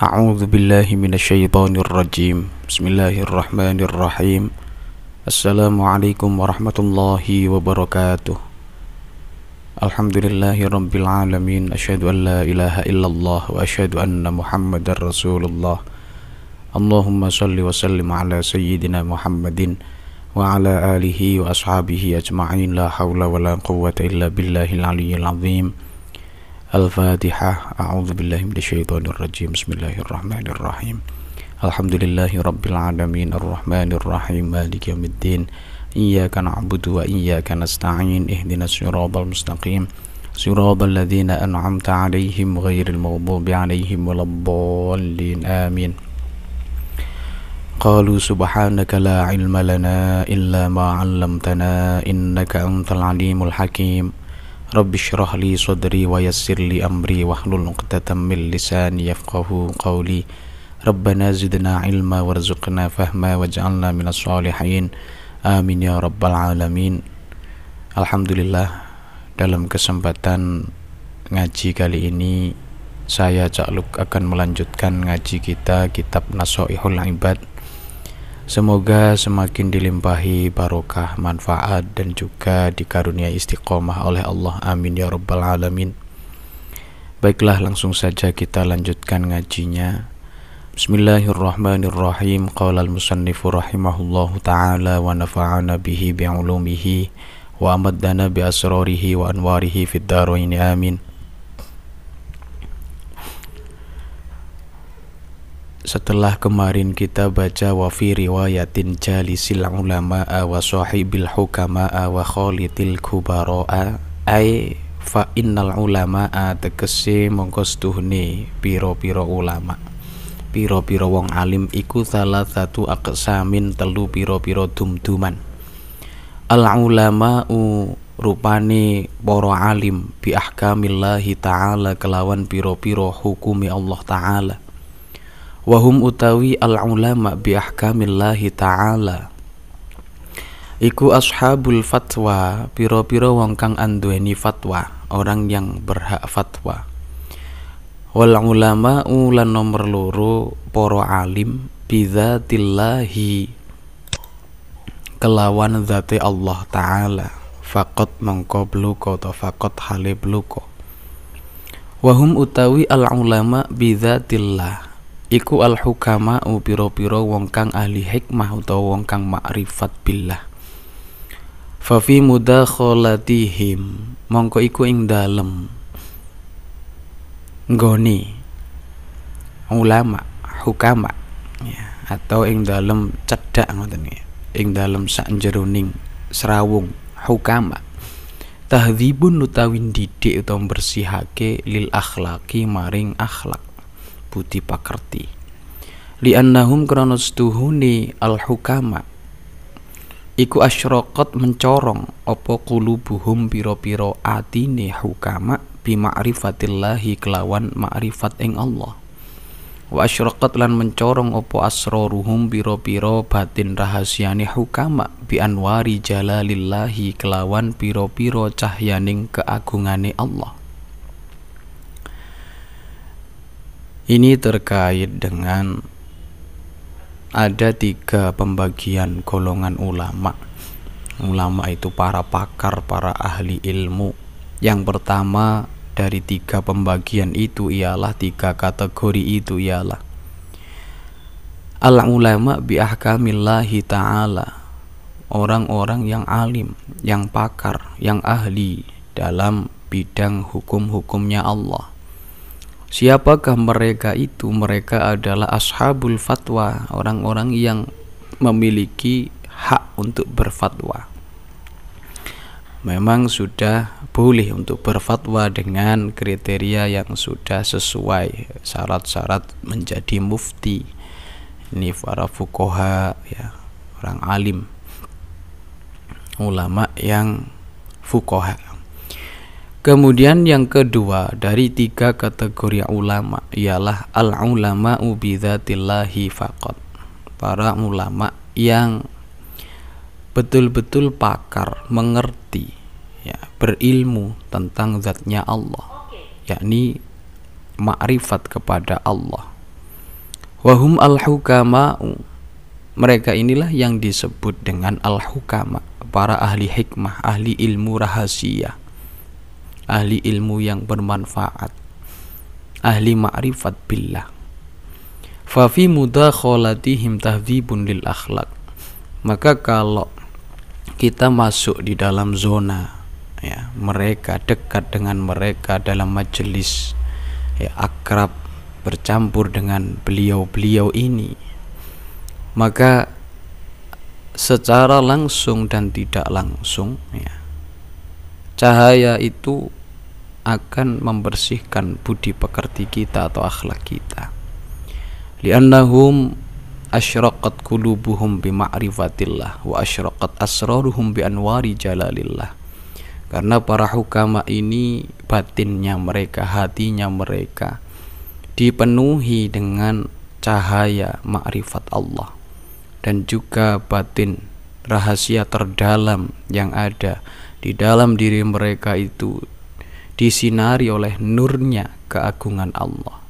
A'udzu billahi minasyaitonir rajim. Bismillahirrahmanirrahim. Assalamualaikum warahmatullahi wabarakatuh. Alhamdulillahi rabbil alamin. Asyhadu an la ilaha illallah wa asyhadu anna Muhammadar Rasulullah. Allahumma shalli wa sallim ala sayyidina Muhammadin wa ala alihi wa ashabihi ajma'in. La haula wa la quwwata illa billahil aliyyil azim. Al-Fatihah. A'udzu billahi minasyaitonir rajim. Bismillahirrahmanirrahim. Alhamdulillahi rabbil alamin arrahmanir rahim maliki yaumiddin. Iyyaka na'budu wa iyyaka nasta'in. Ihdinas siratal mustaqim. Siratal ladzina an'amta 'alaihim ghairil maghdubi 'alaihim waladdallin. Amin. Qalu subhanaka la 'ilma lana illa ma 'allamtana innaka antal alimul hakim. Rabbi shrah li sadri wa yassir li amri wahlul 'uqdatam min lisani yafqahu qawli. Rabbana zidna ilma warzuqna fahma waj'alna minas shalihin. Amin ya rabbal alamin. Alhamdulillah, dalam kesempatan ngaji kali ini saya Cak Luk akan melanjutkan ngaji kita kitab Nashaihul Ibad. Semoga semakin dilimpahi barokah, manfaat, dan juga dikaruniai istiqomah oleh Allah. Amin ya rabbal alamin. Baiklah, langsung saja kita lanjutkan ngajinya. Bismillahirrahmanirrahim. Qala al-musannifu rahimahullahu ta'ala wa nafa'ana bihi bi'ulumihi wa amaddana bi asrarihi wa anwarihi fid dharain. Amin. Setelah kemarin kita baca wa fi riwayatin jalisil ulama'a wa sahibil hukama'a wa khalitil kubara'a, ay fa innal ulama'a tegese mongko setuhne pira-pira ulama, pira-pira wong alim iku salah satu aqsamin telu pira-pira dumduman. Al ulama'u rupane para alim bi ahkamillahi ta'ala kelawan pira-pira hukumi Allah ta'ala. Wahum utawi al-ulama bi ahkamillahi ta'ala iku ashabul fatwa, piro-piro wong kang anduweni fatwa, orang yang berhak fatwa. Wal ulama ulan nomor loro poro alim bidzatillahi kelawan zati Allah ta'ala. Faqat mongko bluko to faqat hale bluko. Wahum utawi al-ulama bidzatillah iku al-hukama piro-piro wong kang ahli hikmah utawa wong kang makrifat billah. Fa fi mudakhalatihim mongko iku ing dalem nggone ulama hukama ya, atau ing dalem cedhak ngoten ya, ing dalem sakjeroning serawung hukama tahdzibun utawi didik utawa bersihake lil akhlaqi maring akhlak budi pakerti. Li'annahum krana setuhune al-hukama iku asyraqat mencorong apa qulubuhum pira-pira atine hukama bi ma'rifatillahi kelawan ma'rifat ing Allah. Wa asyraqat lan mencorong apa asraruhum pira-pira batin rahasiane hukama bi anwari jalalillahi kelawan pira-pira cahyaning keagungane Allah. Ini terkait dengan ada 3 pembagian golongan ulama. Ulama itu para pakar, para ahli ilmu. Yang pertama dari 3 pembagian itu ialah 3 kategori itu ialah al-ulama bi ahkamillahi ta'ala, orang-orang yang alim, yang pakar, yang ahli dalam bidang hukum-hukumnya Allah. Siapakah mereka itu? Mereka adalah ashabul fatwa, orang-orang yang memiliki hak untuk berfatwa. Memang sudah boleh untuk berfatwa dengan kriteria yang sudah sesuai syarat-syarat menjadi mufti. Ini para fuqaha ya, orang alim, ulama yang fuqaha. Kemudian yang kedua dari 3 kategori ulama ialah al-ulama'u bidzatillahi faqat, para ulama yang betul-betul pakar, mengerti ya, berilmu tentang zatnya Allah, yakni makrifat kepada Allah. Wahum al-hukama'u, mereka inilah yang disebut dengan al-hukama, para ahli hikmah, ahli ilmu rahasia, ahli ilmu yang bermanfaat, ahli ma'rifat billah. Fa fi mudakhalatihim tahdhibun lil akhlaq, maka kalau kita masuk di dalam zona ya, mereka, dekat dengan mereka dalam majelis ya, akrab, bercampur dengan beliau-beliau ini, maka secara langsung dan tidak langsung ya, cahaya itu akan membersihkan budi pekerti kita atau akhlak kita. Li'annahum asyraqat qulubuhum bima'rifatillah wa asyraqat asraruhum bi anwari jalalillah. Karena para hukama ini batinnya mereka, hatinya mereka dipenuhi dengan cahaya makrifat Allah, dan juga batin rahasia terdalam yang ada di dalam diri mereka itu disinari oleh nurnya keagungan Allah.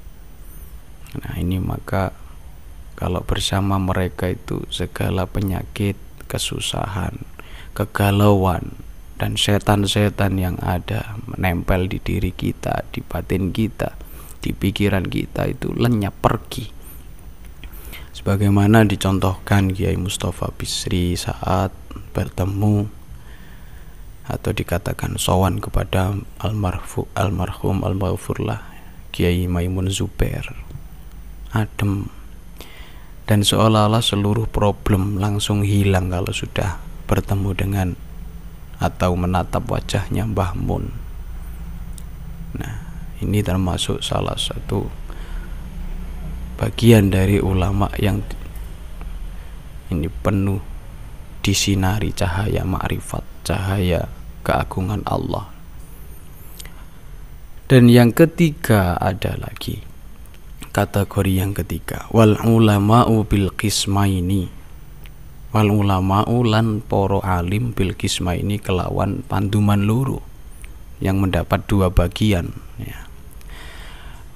Nah ini, maka kalau bersama mereka itu segala penyakit, kesusahan, kegalauan, dan setan-setan yang ada menempel di diri kita, di batin kita, di pikiran kita itu lenyap pergi. Sebagaimana dicontohkan Kiai Mustafa Bisri saat bertemu atau dikatakan sowan kepada almarhum almarhumlah Kiai Maimun Zubair, adem, dan seolah-olah seluruh problem langsung hilang kalau sudah bertemu dengan atau menatap wajahnya Mbah Mun. Nah, ini termasuk salah satu bagian dari ulama yang ini penuh disinari cahaya ma'rifat, cahaya keagungan Allah. Dan yang ketiga ada lagi kategori yang ketiga, wal ulama'u bil qismaini, wal ulama'u lan poro alim bil qismaini kelawan panduman loro yang mendapat dua bagian ya.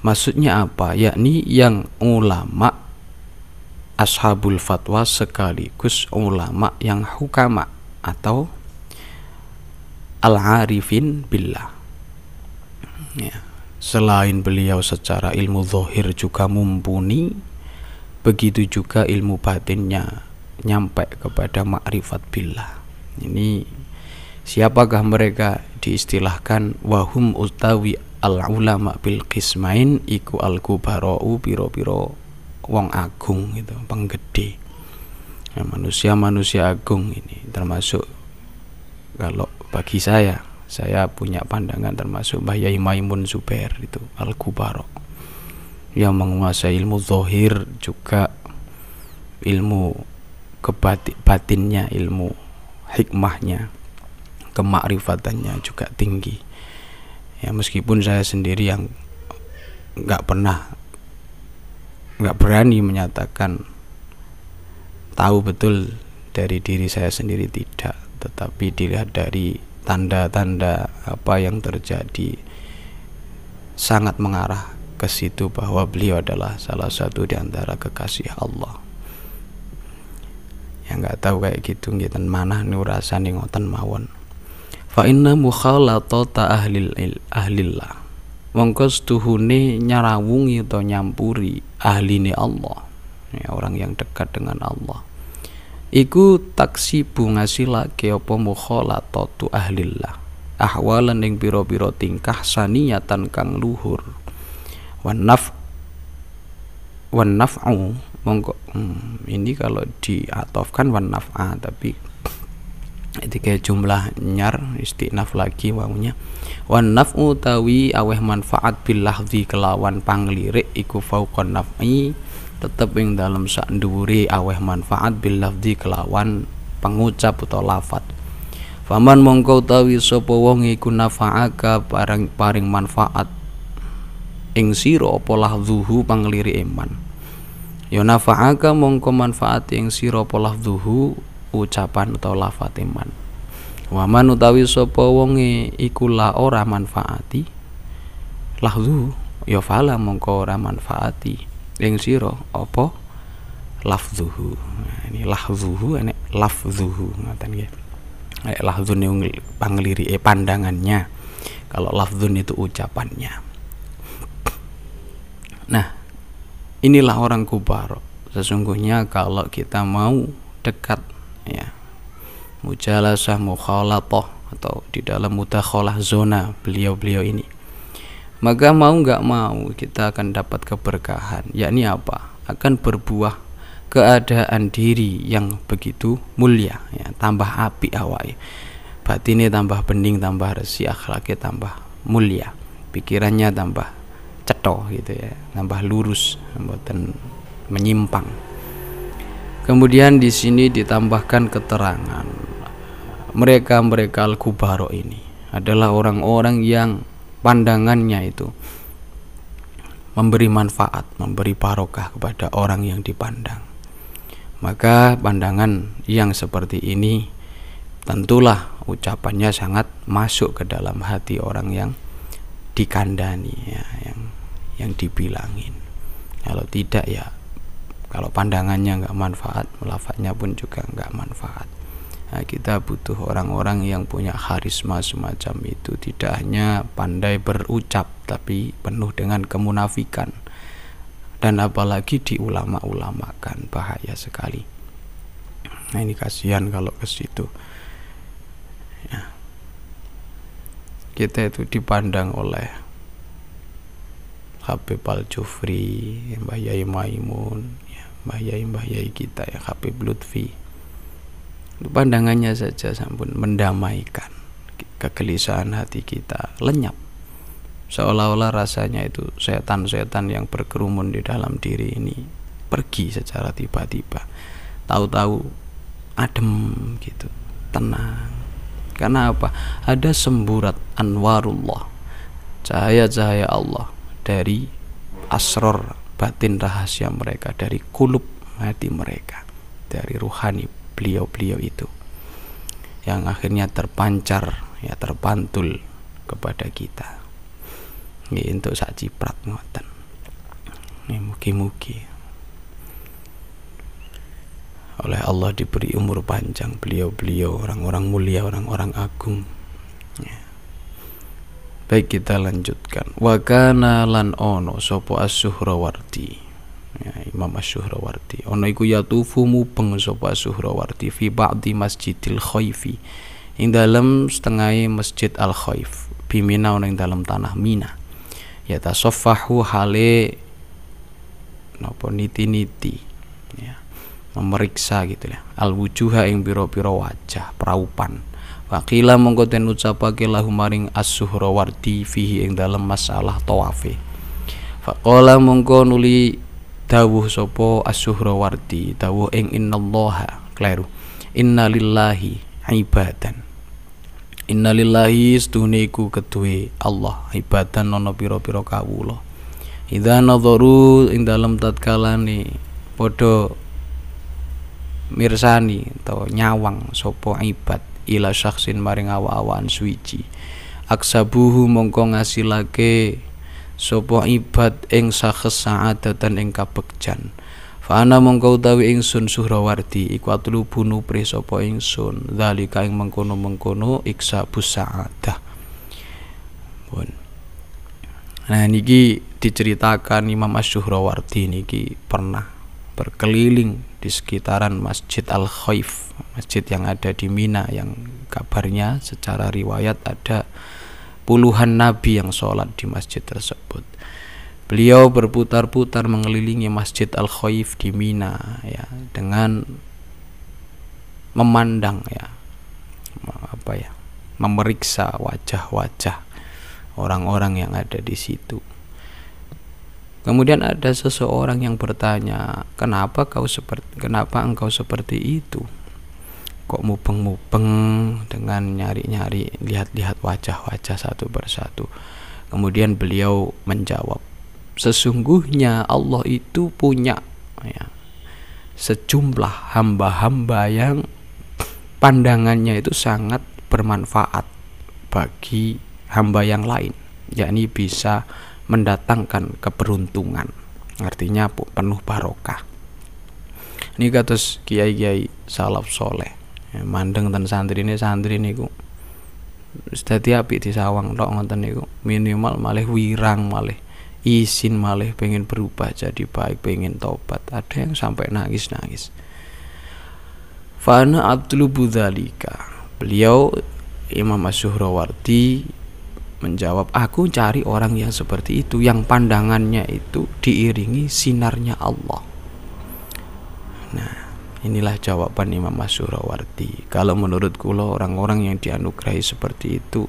Maksudnya apa? Yakni yang ulama ashabul fatwa sekaligus ulama yang hukama atau al-arifin billah ya. Selain beliau secara ilmu zahir juga mumpuni, begitu juga ilmu batinnya nyampe kepada makrifat billah. Ini siapakah mereka? Diistilahkan wahum utawi al-ulama bil qismain iku al-kubara'u, piro-piro wong agung gitu, penggede ya, manusia-manusia agung. Ini termasuk, kalau bagi saya punya pandangan termasuk Mbah Yai Maimun Zubair itu al-kubara, yang menguasai ilmu zahir juga ilmu batinnya, ilmu hikmahnya, kemakrifatannya juga tinggi ya. Meskipun saya sendiri yang nggak berani menyatakan tahu betul dari diri saya sendiri, tidak, tetapi dilihat dari tanda-tanda apa yang terjadi sangat mengarah ke situ bahwa beliau adalah salah satu di antara kekasih Allah. Yang nggak tahu kayak gitu ngiten manah nurasane ngoten mawon. Fa inna mukhalatata ahlillah, mongko setuhune nyarawungi atau nyampuri ahline Allah ya, orang yang dekat dengan Allah iku taksibu ngasilake apa mukhalatatu ahlillah ahwalan ing pira-pira tingkah saniyatan kang luhur wan naf'u mongko ini kalau diatofkan wan naf'a, tapi itu kayak jumlah nyar istinaf lagi wawunya. Wan naf'u tawi aweh manfaat bil lahzi kelawan panglirik iku fauqan naf'i, tetep ing dalam sak dhuwure aweh manfaat bil lahzi kelawan pengucap atau lafat. Faman mongko tawi sapa wong iku nafa'aka paring manfaat ing sira apa lahzuhu panglirik iman. Ya nafa'aka mongko manfaat ing sira apa lahzuhu ucapan atau lafat iman. Waman utawi sapa wonge iku la ora manfaati lahzu ya fala mongko ora manfaati ing sira apa lafzuhu. Nah, ini lafzuhu enek lafzuhu ngoten nggih. Nek lafzun panglirike pandangannya, kalau lafzun itu ucapannya. Nah, inilah orang kubaro. Sesungguhnya kalau kita mau dekat ya, mujalasah mukhalatah atau di dalam mudakhalah zona beliau-beliau ini, maka mau nggak mau kita akan dapat keberkahan, yakni apa? Akan berbuah keadaan diri yang begitu mulia ya, tambah api awake, batinnya tambah bening, tambah resi, akhlaknya tambah mulia, pikirannya tambah cetha gitu ya, tambah lurus, mboten menyimpang. Kemudian di sini ditambahkan keterangan mereka al-kubaro ini adalah orang-orang yang pandangannya itu memberi manfaat, memberi barokah kepada orang yang dipandang. Maka pandangan yang seperti ini tentulah ucapannya sangat masuk ke dalam hati orang yang dikandani ya, yang dibilangin. Kalau tidak ya, kalau pandangannya nggak manfaat, lafadznya pun juga nggak manfaat. Nah, kita butuh orang-orang yang punya karisma semacam itu, tidak hanya pandai berucap tapi penuh dengan kemunafikan, dan apalagi diulama-ulamakan, bahaya sekali. Nah, ini kasihan kalau ke situ ya. Kita itu dipandang oleh Habib Al-Jufri, Mbah Yai Maimun ya, Mbah Yai kita ya, Habib Lutfi. Pandangannya saja sampun mendamaikan kegelisahan hati kita, lenyap, seolah-olah rasanya itu setan-setan yang berkerumun di dalam diri ini pergi secara tiba-tiba, tahu-tahu adem gitu, tenang. Karena apa? Ada semburat anwarullah, cahaya-cahaya Allah dari asror batin rahasia mereka, dari kulub hati mereka, dari ruhani beliau-beliau itu, yang akhirnya terpancar ya, terpantul kepada kita. Ini untuk sak ciprat ngoten. Ini mugi-mugi oleh Allah diberi umur panjang beliau-beliau, orang-orang mulia, orang-orang agung ya. Baik, kita lanjutkan. Wa kana lan ono sapa As-Suhrawardi ya, Imam As-Suhrawardi ono iku yatufu mubeng sapa As-Suhrawardi fi ba'di Masjidil Khaifi, ing dalem setengah Masjid Al-Khaif, bimina ono ing dalem tanah Mina, ya tasaffahu hale napa niti-niti ya, memeriksa gitu ya, al-wujuha ing pira-pira wajah praupan. Waqila mongko den ucapake lahu maring As-Suhrawardi fihi ing dalem masalah tawafe. Faqala mongko nuli dawuh sapa As-Suhrawardi, dawuh ing innallaha, kleru, innalillahi ibadan, innalillahi sedune iku keduwe Allah, ibadan ana pira-pira kawula. Idza nadharu ing dalem tatkalane padha mirsani atau nyawang sapa ibad ila syakhsin maring awa-awan suwiji, aksabuhu mongko ngasilake sapa ibad ing sakhs sa'adatan ing kabegjan. Fa ana mongko utawi ingsun Suhrawardi iku atlubu nupri sapa ingsun zalika ing mengkono-mengkono iksabus sa'adah. Pun. Nah niki diceritakan Imam As-Suhrawardi niki pernah berkeliling di sekitaran Masjid Al-Khaif, masjid yang ada di Mina, yang kabarnya secara riwayat ada puluhan nabi yang sholat di masjid tersebut. Beliau berputar-putar mengelilingi Masjid Al-Khaif di Mina ya, dengan memandang ya, memeriksa wajah-wajah orang-orang yang ada di situ. Kemudian ada seseorang yang bertanya, kenapa engkau seperti itu? Kok mubeng-mubeng dengan nyari-nyari, lihat-lihat wajah-wajah satu persatu? Kemudian beliau menjawab, sesungguhnya Allah itu punya ya, sejumlah hamba-hamba yang pandangannya itu sangat bermanfaat bagi hamba yang lain, yakni bisa mendatangkan keberuntungan artinya penuh barokah. Ini kados kiai-kiai salaf soleh, mandeng ten santri niku wis dadi apik disawang tok ngoten niku, minimal malih wirang, malih izin, malih pengen berubah jadi baik, pengen tobat. Ada yang sampai nangis-nangis. Fana atlubu dzalika. Beliau Imam As-Suhrawardi menjawab, aku cari orang yang seperti itu, yang pandangannya itu diiringi sinarnya Allah. Nah, inilah jawaban Imam As-Suhrawardi. Kalau menurut kula, orang-orang yang dianugerahi seperti itu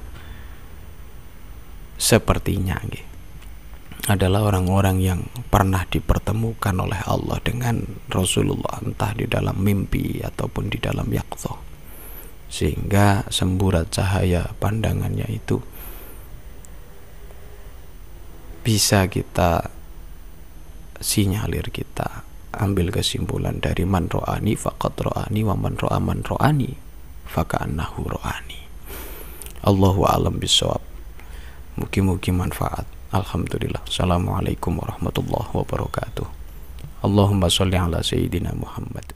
sepertinya adalah orang-orang yang pernah dipertemukan oleh Allah dengan Rasulullah, entah di dalam mimpi ataupun di dalam yaqظah, sehingga semburat cahaya pandangannya itu bisa kita sinyalir, kita ambil kesimpulan dari man ro'ani faqad ro'ani wa man ro'a man ro'ani faka'annahu ro'ani. Allahu a'lam bishawab. Mugi-mugi manfaat. Alhamdulillah. Assalamualaikum warahmatullahi wabarakatuh. Allahumma sholli ala sayyidina Muhammad.